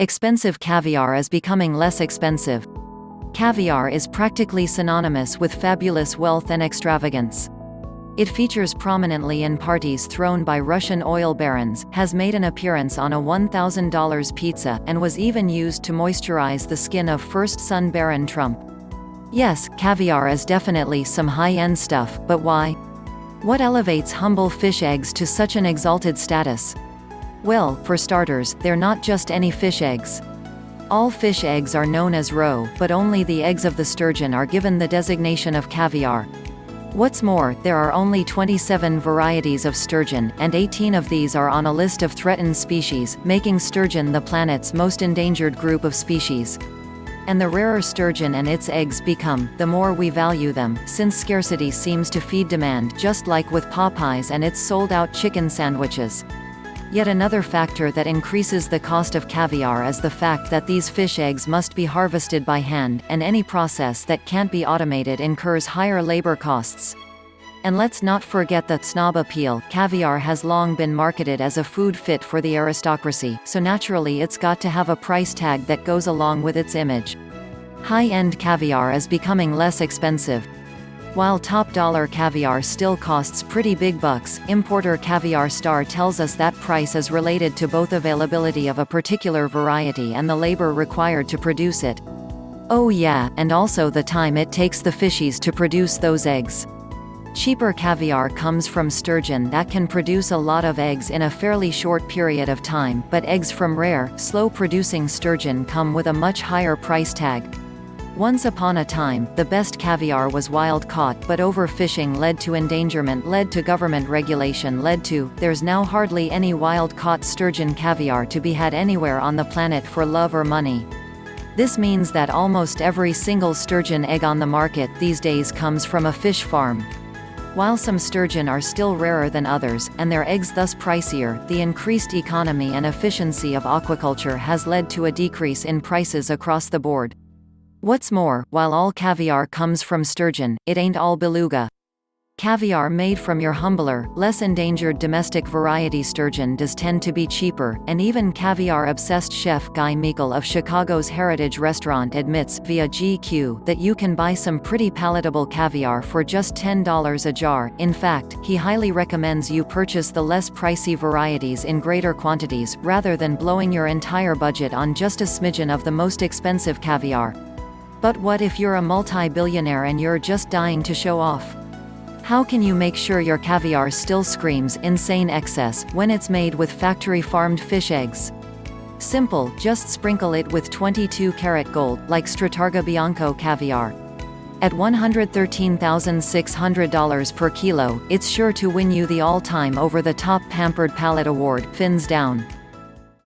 Expensive caviar is becoming less expensive. Caviar is practically synonymous with fabulous wealth and extravagance. It features prominently in parties thrown by Russian oil barons, has made an appearance on a $1,000 pizza, and was even used to moisturize the skin of first son Barron Trump. Yes, caviar is definitely some high-end stuff, but why? What elevates humble fish eggs to such an exalted status? Well, for starters, they're not just any fish eggs. All fish eggs are known as roe, but only the eggs of the sturgeon are given the designation of caviar. What's more, there are only 27 varieties of sturgeon, and 18 of these are on a list of threatened species, making sturgeon the planet's most endangered group of species. And the rarer sturgeon and its eggs become, the more we value them, since scarcity seems to feed demand, just like with Popeyes and its sold-out chicken sandwiches. Yet another factor that increases the cost of caviar is the fact that these fish eggs must be harvested by hand, and any process that can't be automated incurs higher labor costs. And let's not forget the snob appeal. Caviar has long been marketed as a food fit for the aristocracy, so naturally it's got to have a price tag that goes along with its image. High-end caviar is becoming less expensive. While top-dollar caviar still costs pretty big bucks, importer Caviar Star tells us that price is related to both availability of a particular variety and the labor required to produce it. Oh yeah, and also the time it takes the fishies to produce those eggs. Cheaper caviar comes from sturgeon that can produce a lot of eggs in a fairly short period of time, but eggs from rare, slow-producing sturgeon come with a much higher price tag. Once upon a time, the best caviar was wild-caught, but overfishing led to endangerment, led to government regulation, led to, there's now hardly any wild-caught sturgeon caviar to be had anywhere on the planet for love or money. This means that almost every single sturgeon egg on the market these days comes from a fish farm. While some sturgeon are still rarer than others, and their eggs thus pricier, the increased economy and efficiency of aquaculture has led to a decrease in prices across the board. What's more, while all caviar comes from sturgeon, it ain't all beluga. Caviar made from your humbler, less endangered domestic variety sturgeon does tend to be cheaper, and even caviar-obsessed chef Guy Meikle of Chicago's Heritage Restaurant admits, via GQ, that you can buy some pretty palatable caviar for just $10 a jar. In fact, he highly recommends you purchase the less pricey varieties in greater quantities, rather than blowing your entire budget on just a smidgen of the most expensive caviar. But what if you're a multi-billionaire and you're just dying to show off? How can you make sure your caviar still screams insane excess when it's made with factory-farmed fish eggs? Simple, just sprinkle it with 22-karat gold, like Stratarga Bianco caviar. At $113,600 per kilo, it's sure to win you the all-time over-the-top Pampered Palate Award, fins down.